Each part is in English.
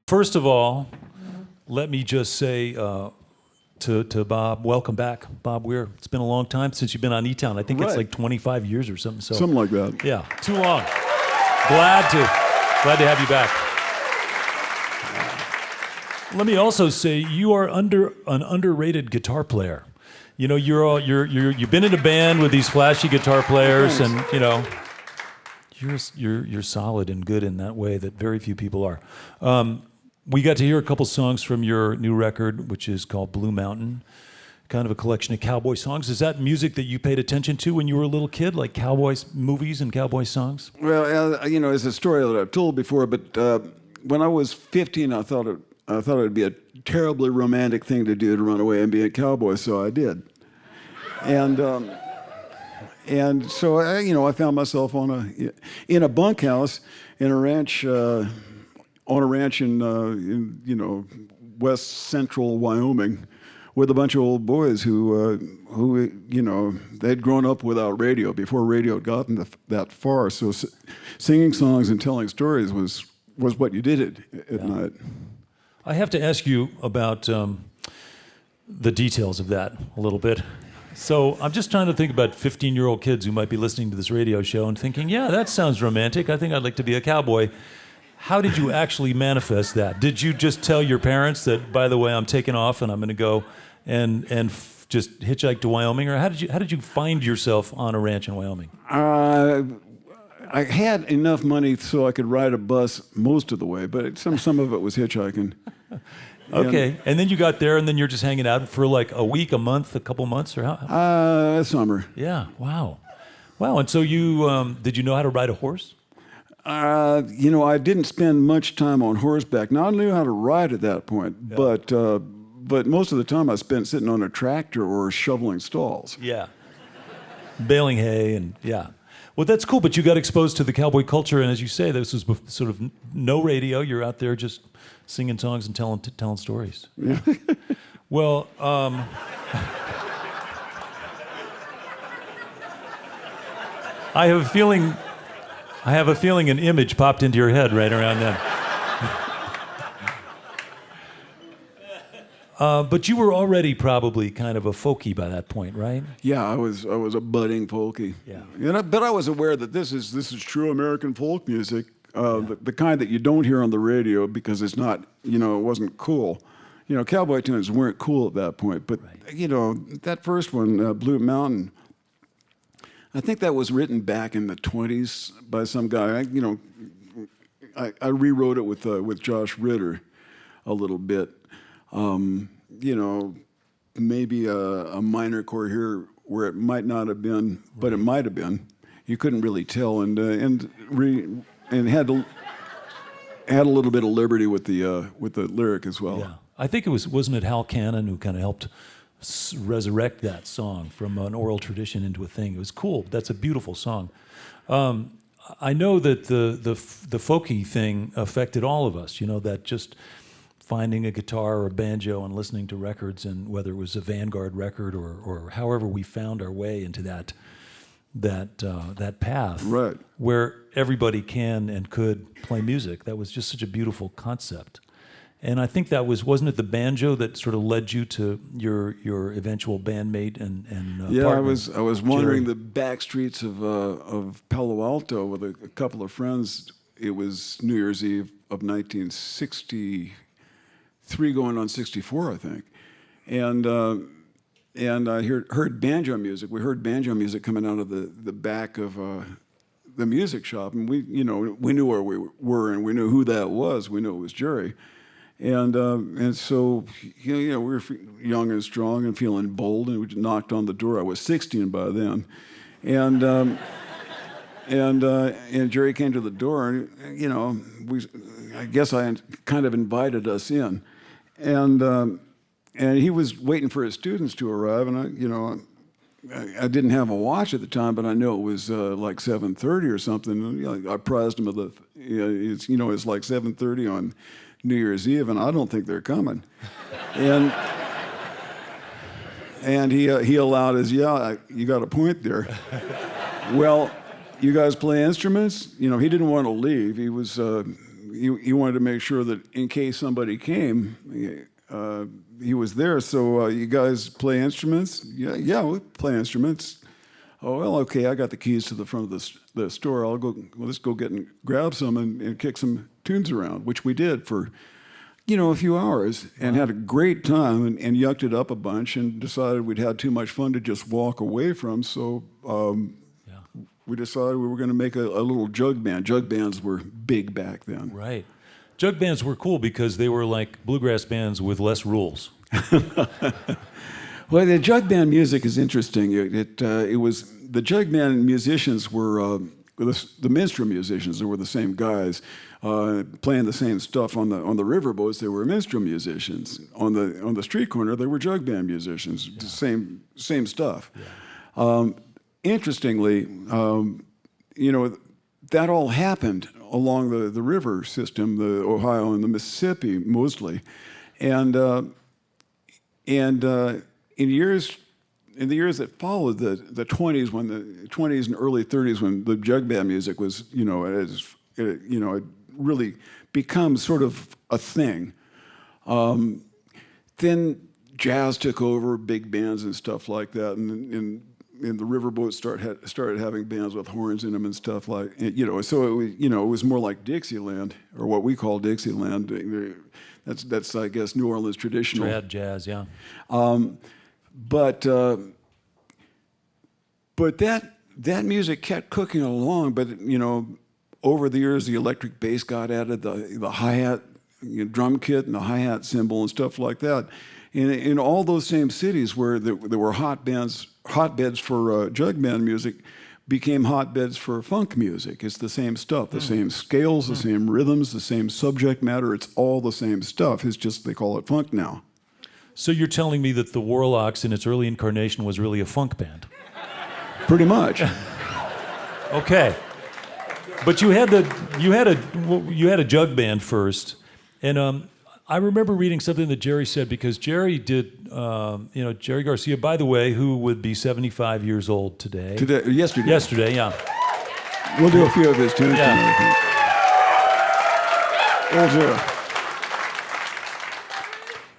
First of all, let me just say to Bob, welcome back, Bob Weir. It's been a long time since you've been on eTown. I think it's like 25 years or something. So something like that. Yeah, too long. Glad to have you back. Let me also say you are an underrated guitar player. You know, you've been in a band with these flashy guitar players, and you know, you're solid and good in that way that very few people are. We got to hear a couple songs from your new record, which is called Blue Mountain, kind of a collection of cowboy songs. Is that music that you paid attention to when you were a little kid, like cowboy movies and cowboy songs? Well, you know, it's a story that I've told before, but when I was 15, I thought it would be a terribly romantic thing to do to run away and be a cowboy, so I did. And so I found myself in a bunkhouse in a ranch. On a ranch in west central Wyoming, with a bunch of old boys who they'd grown up without radio before radio had gotten that far. So singing songs and telling stories was what you did at night. I have to ask you about the details of that a little bit. So I'm just trying to think about 15-year-old kids who might be listening to this radio show and thinking, yeah, that sounds romantic. I think I'd like to be a cowboy. How did you actually manifest that? Did you just tell your parents that, by the way, I'm taking off and I'm going to go and just hitchhike to Wyoming? Or how did you find yourself on a ranch in Wyoming? I had enough money so I could ride a bus most of the way, but some of it was hitchhiking. Okay, and then you got there, and then you're just hanging out for like a week, a month, a couple months, or how? Summer. Yeah. Wow. And so you did you know how to ride a horse? I didn't spend much time on horseback. Now, I knew how to ride at that point, yeah. But most of the time I spent sitting on a tractor or shoveling stalls. Yeah. Baling hay and, yeah. Well, that's cool, but you got exposed to the cowboy culture, and as you say, this was sort of no radio. You're out there just singing songs and telling stories. Yeah. Well, I have a feeling an image popped into your head right around then. But you were already probably kind of a folkie by that point, right? Yeah, I was a budding folkie. Yeah. But I was aware that this is true American folk music, the kind that you don't hear on the radio because it's not, it wasn't cool. Cowboy tunes weren't cool at that point. But right. That first one, Blue Mountain, I think that was written back in the 20s by some guy. I rewrote it with Josh Ritter a little bit. Maybe a minor chord here where it might not have been, but it might have been. You couldn't really tell, and had a little bit of liberty with the lyric as well. Yeah, I think wasn't it Hal Cannon who kind of helped resurrect that song from an oral tradition into a thing. It was cool. That's a beautiful song. I know that the folky thing affected all of us. That just finding a guitar or a banjo and listening to records, and whether it was a Vanguard record or however we found our way into that path, right, where everybody can and could play music. That was just such a beautiful concept. And I think that wasn't it the banjo that sort of led you to your eventual bandmate and yeah, partner, I was wandering Jerry. the back streets of Palo Alto with a couple of friends. It was New Year's Eve of 1963, going on 64, I think, and I heard banjo music. We heard banjo music coming out of the back of the music shop, and we knew where we were and we knew who that was. We knew it was Jerry. And so we were young and strong and feeling bold, and we knocked on the door. I was 16 by then, and Jerry came to the door, and I guess I kind of invited us in, and he was waiting for his students to arrive, and I didn't have a watch at the time, but I know it was like 7:30 or something. I apprised him of it's like 7:30 on New Year's Eve, and I don't think they're coming. And he allowed us, you got a point there. Well, you guys play instruments? He didn't want to leave. He was he wanted to make sure that in case somebody came, he was there. So you guys play instruments? Yeah, we play instruments. Oh, well, okay, I got the keys to the front of the store. Let's go get and grab some and kick some tunes around, which we did for, a few hours, and had a great time and yucked it up a bunch and decided we'd had too much fun to just walk away from. So we decided we were going to make a little jug band. Jug bands were big back then. Right. Jug bands were cool because they were like bluegrass bands with less rules. Well, the jug band music is interesting. It was the jug band musicians were the minstrel musicians. They were the same guys playing the same stuff on the riverboats. They were minstrel musicians. On the street corner, they were jug band musicians. Yeah. The same stuff. Yeah. Interestingly, that all happened along the river system, the Ohio and the Mississippi mostly, and in the years that followed, the 20s, when the 20s and early 30s, when the jug band music was, it really become sort of a thing. Then jazz took over, big bands and stuff like that, and the riverboats started having bands with horns in them and stuff like, so it was more like Dixieland, or what we call Dixieland. That's I guess New Orleans traditional. Trad jazz, yeah. But that music kept cooking along. But over the years, the electric bass got added, the hi-hat drum kit and the hi-hat cymbal and stuff like that. In all those same cities where there were hotbeds for jug band music, became hotbeds for funk music. It's the same stuff, the same scales, the same rhythms, the same subject matter. It's all the same stuff. It's just they call it funk now. So you're telling me that the Warlocks in its early incarnation was really a funk band? Pretty much. Okay. But you had a jug band first, and I remember reading something that Jerry said, because Jerry did, Jerry Garcia, by the way, who would be 75 years old today. Yesterday. Yesterday, yeah. We'll do a few of his tunes tonight. Old Jerry.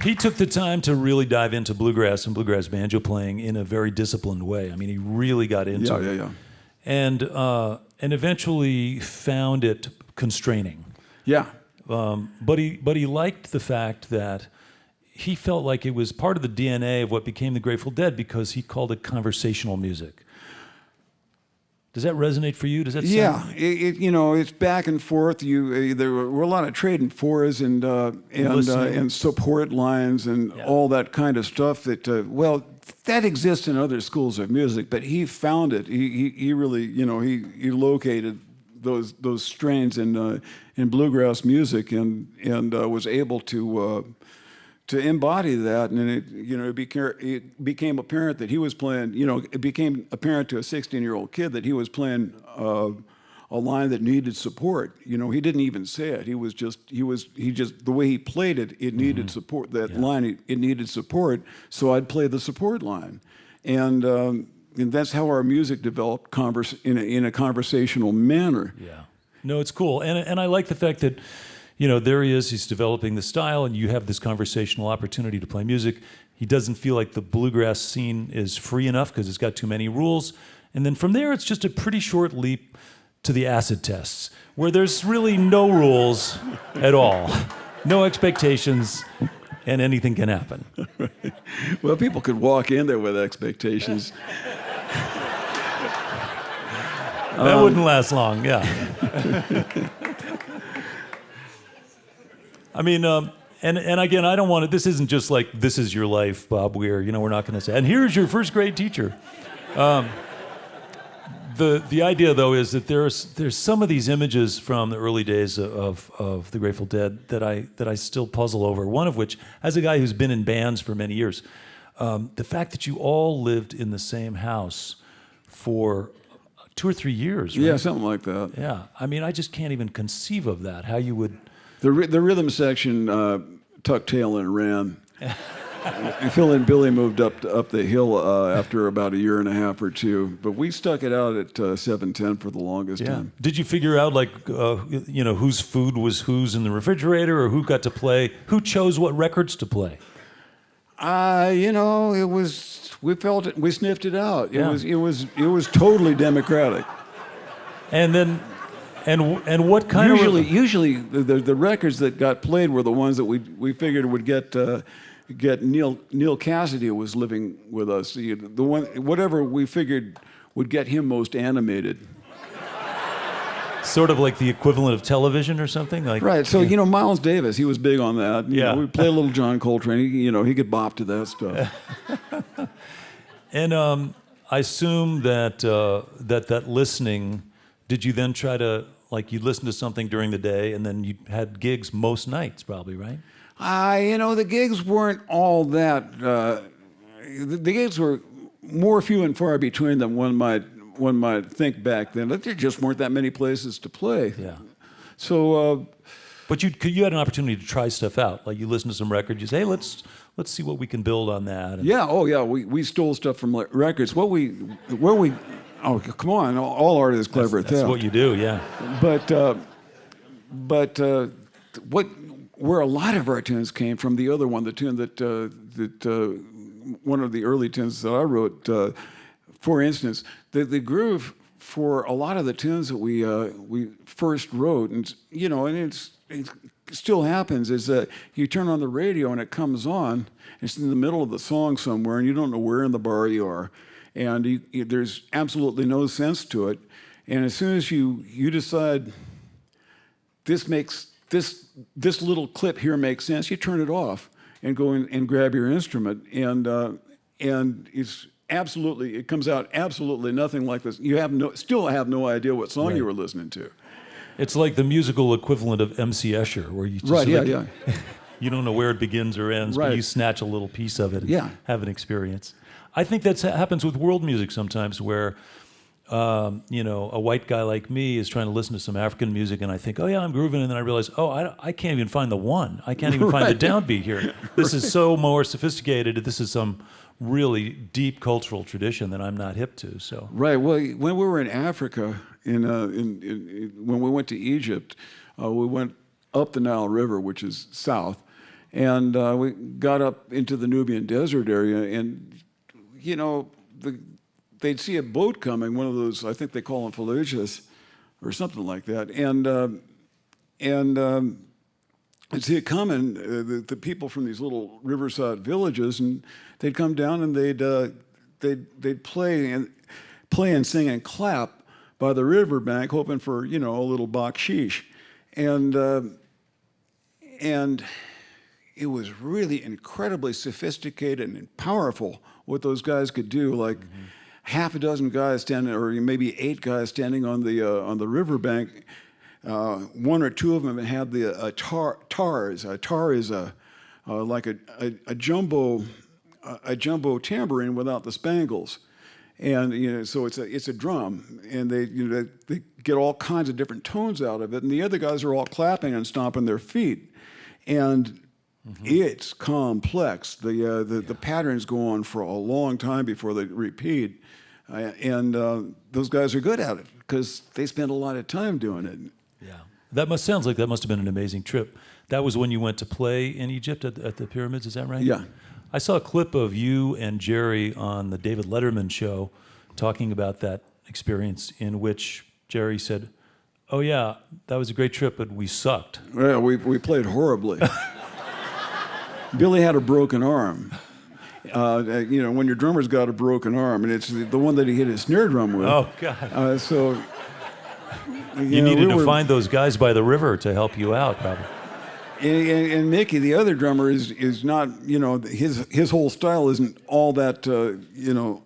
He took the time to really dive into bluegrass and bluegrass banjo playing in a very disciplined way. I mean, he really got into it. Yeah. And eventually found it constraining. Yeah. But he liked the fact that he felt like it was part of the DNA of what became the Grateful Dead, because he called it conversational music. Does that resonate for you? Does that sound? Yeah, it's back and forth. There were a lot of trading fours and support lines and all that kind of stuff. That exists in other schools of music, but he found it. He really, he located those strains in bluegrass music and was able to embody that, and it became apparent that he was playing. It became apparent to a 16-year-old kid that he was playing a line that needed support. He didn't even say it. He just the way he played it. It needed support. That line, it needed support. So I'd play the support line, and that's how our music developed in a conversational manner. Yeah. No, it's cool, and I like the fact that. There he is, he's developing the style, and you have this conversational opportunity to play music. He doesn't feel like the bluegrass scene is free enough because it's got too many rules. And then from there, it's just a pretty short leap to the acid tests, where there's really no rules at all, no expectations, and anything can happen. Well, people could walk in there with expectations. That wouldn't last long, yeah. I mean, and again, I don't want to, this isn't just like, this is your life, Bob Weir. We're not going to say, and here's your first grade teacher. The idea, though, is that there's some of these images from the early days of the Grateful Dead that I still puzzle over. One of which, as a guy who's been in bands for many years, the fact that you all lived in the same house for 2 or 3 years, right? Yeah, something like that. Yeah, I mean, I just can't even conceive of that, how you would... The rhythm section tucked tail and ran. And Phil and Billy moved up the hill after about a year and a half or two, but we stuck it out at 7:10 for the longest time. Did you figure out whose food was whose in the refrigerator, or who got to play? Who chose what records to play? It was. We felt it. We sniffed it out. Yeah. It was totally democratic. And then, and what kind Usually the records that got played were the ones that we figured would get Neil Cassidy was living with us. The one, whatever we figured would get him most animated. Sort of like the equivalent of television or something? Right. So, Miles Davis, he was big on that. We played a little John Coltrane. He could bop to that stuff. And I assume that that listening, did you then try to, you listened to something during the day and then you had gigs most nights probably, right? The gigs weren't all that. The gigs were more few and far between than one might think back then. There just weren't that many places to play. Yeah. So. But you had an opportunity to try stuff out. Like you listen to some records, you say, hey, let's see what we can build on that. Yeah. Oh yeah. We stole stuff from records. Oh, come on! All art is clever theft. That's what you do. Yeah. But where a lot of our tunes came from, the other one, the tune that one of the early tunes that I wrote, for instance, the groove for a lot of the tunes that we first wrote, and it still happens, is that you turn on the radio and it comes on. It's in the middle of the song somewhere, and you don't know where in the bar you are, and there's absolutely no sense to it. And as soon as you decide this little clip here makes sense, you turn it off and go in and grab your instrument, and it comes out absolutely nothing like this. You still have no idea what song you were listening to. It's like the musical equivalent of M.C. Escher, where you just you don't know where it begins or ends, but you snatch a little piece of it and have an experience. I think that happens with world music sometimes, where a white guy like me is trying to listen to some African music, and I think, oh yeah, I'm grooving, and then I realize, I can't even find the one. I can't even find the downbeat here. This is so more sophisticated. This is some really deep cultural tradition that I'm not hip to. So right. Well, when we were in Africa, when we went to Egypt, we went up the Nile River, which is south, and we got up into the Nubian desert area, and they'd see a boat coming, one of those, I think they call them fallujahs or something like that, and I'd see it coming, the people from these little riverside villages, and they'd come down and they'd play and sing and clap by the riverbank, hoping for a little bakshish, and it was really incredibly sophisticated and powerful what those guys could do. Like half a dozen guys standing, or maybe 8 guys standing on the riverbank. One or two of them had the tars. A tar is like a jumbo tambourine without the spangles, and so it's a drum, and they get all kinds of different tones out of it, and the other guys are all clapping and stomping their feet, and it's complex. The patterns go on for a long time before they repeat, and those guys are good at it because they spend a lot of time doing it. Yeah, sounds like that must have been an amazing trip. That was when you went to play in Egypt at the pyramids, is that right? Yeah. I saw a clip of you and Jerry on the David Letterman show talking about that experience, in which Jerry said, oh yeah, that was a great trip, but we sucked. Yeah, we played horribly. Billy had a broken arm. When your drummer's got a broken arm, and it's the one that he hit his snare drum with. Oh, God. So... You needed to find those guys by the river to help you out, probably. And Mickey, the other drummer, is not, his whole style isn't all that,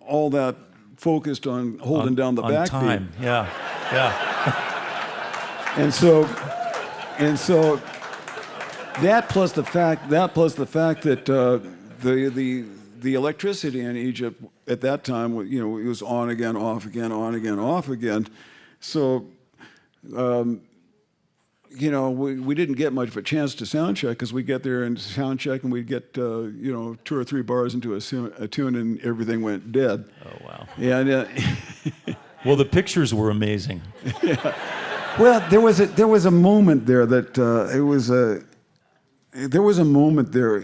all that focused on holding down the backbeat. Time, yeah. And so that plus the fact that the electricity in Egypt at that time, it was on again, off again, on again, off again. So, we didn't get much of a chance to sound check because we get there and sound check and we'd get 2 or 3 bars into a tune and everything went dead. Oh, wow. And Well, the pictures were amazing. well, there was a moment there that there was a moment there.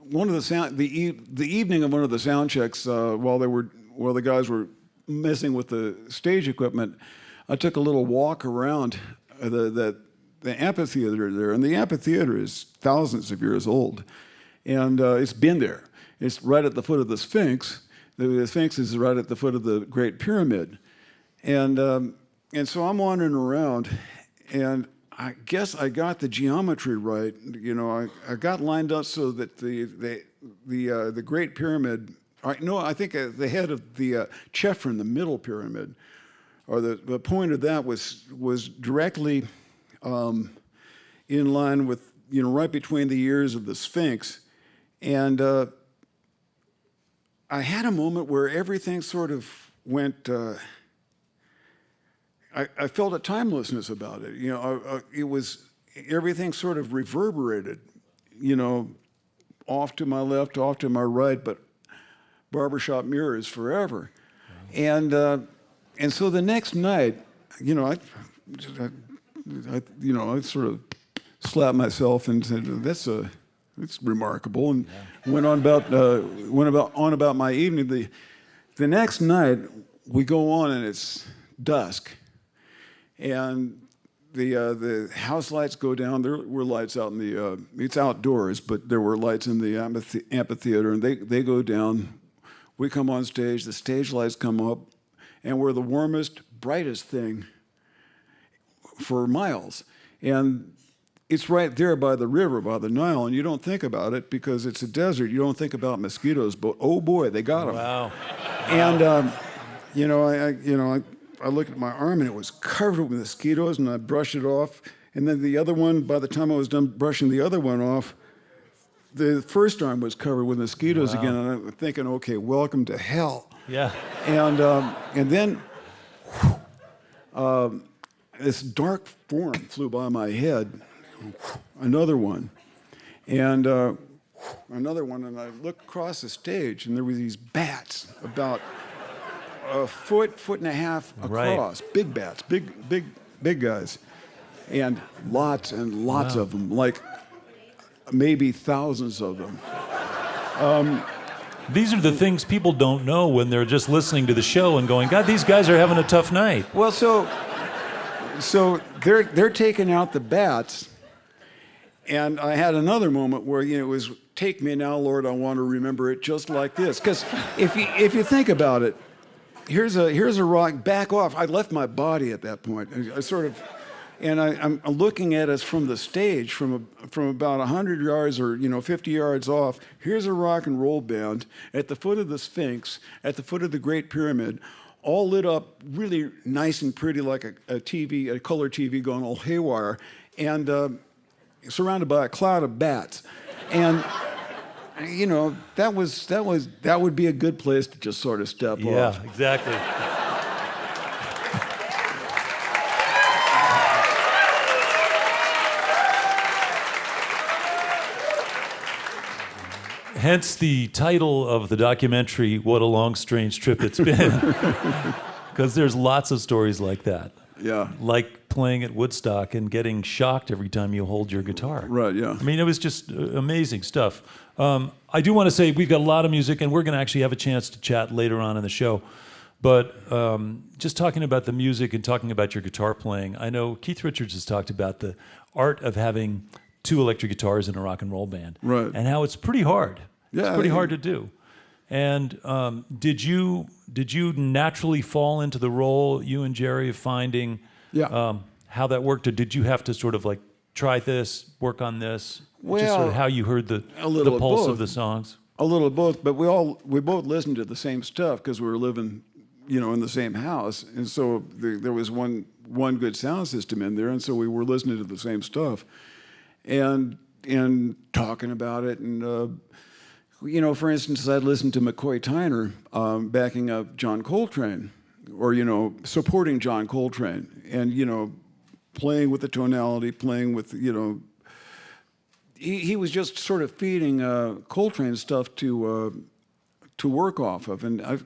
One of the evening of one of the sound checks while the guys were messing with the stage equipment, I took a little walk around the amphitheater there, and the amphitheater is thousands of years old, and it's been there. It's right at the foot of the Sphinx. The Sphinx is right at the foot of the Great Pyramid, and so I'm wandering around, and I guess I got the geometry right. I got lined up so that the Great Pyramid. I think the head of the Chephren, the middle pyramid, or the point of that was directly in line with right between the ears of the Sphinx, and I had a moment where everything sort of went. I felt a timelessness about it. It was everything sort of reverberated, off to my left, off to my right, but barbershop mirrors forever. Wow. And so the next night, I sort of slapped myself and said, "It's remarkable," and went on about my evening. The next night we go on and it's dusk. And the house lights go down. There were lights out in it's outdoors, but there were lights in the amphitheater, and they go down. We come on stage, the stage lights come up, and we're the warmest, brightest thing for miles. And it's right there by the river, by the Nile, and you don't think about it because it's a desert. You don't think about mosquitoes, but oh boy, they got them. Wow. And, I looked at my arm and it was covered with mosquitoes, and I brushed it off. And then the other one, by the time I was done brushing the other one off, the first arm was covered with mosquitoes again. And I'm thinking, okay, welcome to hell. Yeah. And then this dark form flew by my head, another one, and another one. And I looked across the stage, and there were these bats about a foot and a half across, right. Big bats, big guys, and lots of them, like maybe thousands of them. These are the things people don't know when they're just listening to the show and going, God, these guys are having a tough night. Well, so they're taking out the bats, and I had another moment where it was, "Take me now, Lord, I want to remember it just like this." Because if you think about it. Here's a rock. Back off. I left my body at that point. I'm looking at us from the stage, from about 100 yards or 50 yards off. Here's a rock and roll band at the foot of the Sphinx, at the foot of the Great Pyramid, all lit up really nice and pretty, like a color TV going all haywire, and surrounded by a cloud of bats, and. That would be a good place to just sort of step off. Yeah, exactly. Hence the title of the documentary, What a Long Strange Trip It's Been. Because there's lots of stories like that. Yeah. Like playing at Woodstock and getting shocked every time you hold your guitar. Right, yeah. I mean, it was just amazing stuff. I do want to say we've got a lot of music, and we're going to actually have a chance to chat later on in the show. But just talking about the music and talking about your guitar playing, I know Keith Richards has talked about the art of having 2 electric guitars in a rock and roll band. Right. And how it's pretty hard. Yeah, it's pretty hard to do. And did you naturally fall into the role, you and Jerry, of finding how that worked, or did you have to sort of like try this, work on this? Well, just sort of how you heard the pulse of the songs? A little of both, but we both listened to the same stuff because we were living, in the same house, and so there was one good sound system in there, and so we were listening to the same stuff, and talking about it, and for instance, I'd listen to McCoy Tyner backing up John Coltrane, or supporting John Coltrane, and playing with the tonality, playing with, he was just sort of feeding Coltrane stuff to work off of, and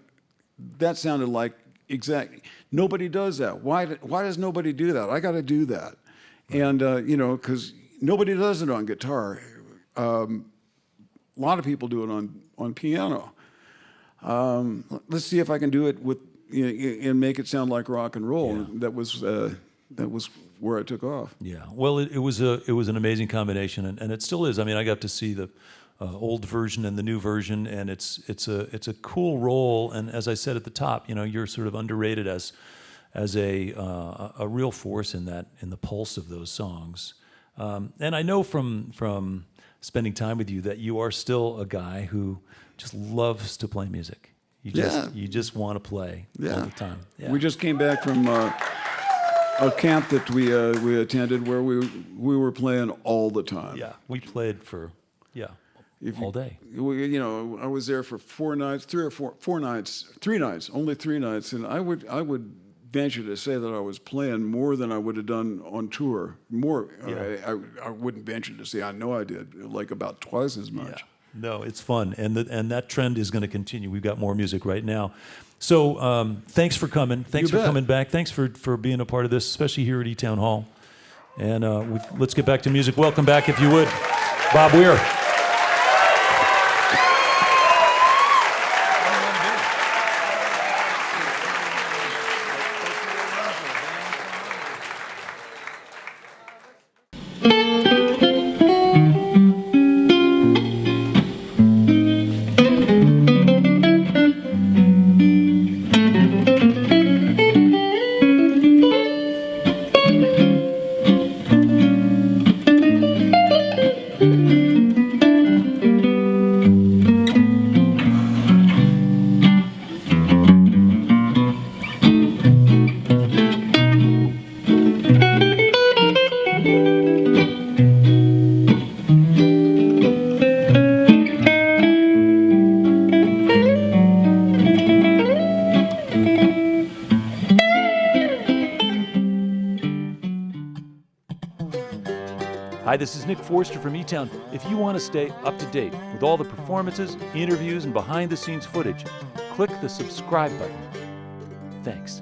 that sounded like exactly. Nobody does that. Why does nobody do that? I got to do that, and because nobody does it on guitar. A lot of people do it on piano. Let's see if I can do it with and make it sound like rock and roll. Yeah. That was where I took off. Yeah, well, it was an amazing combination, and it still is. I mean, I got to see the old version and the new version, and it's a cool role. And as I said at the top, you're sort of underrated as a real force in the pulse of those songs. And I know from spending time with you that you are still a guy who just loves to play music. You just want to play all the time. Yeah. We just came back from a camp that we attended where we were playing all the time. Yeah, we played for all day. I was there for 4 nights, 3 nights, only 3 nights, and I would venture to say that I was playing more than I would have done on tour. More, Yeah. I wouldn't venture to say I know I did, like about twice as much. Yeah. No, it's fun, and that trend is going to continue. We've got more music right now. So thanks for coming. Thanks for coming back. Thanks for being a part of this, especially here at eTown Hall. And let's get back to music. Welcome back, if you would, Bob Weir. Hi, this is Nick Forster from eTown. If you want to stay up to date with all the performances, interviews, and behind-the-scenes footage, click the subscribe button. Thanks.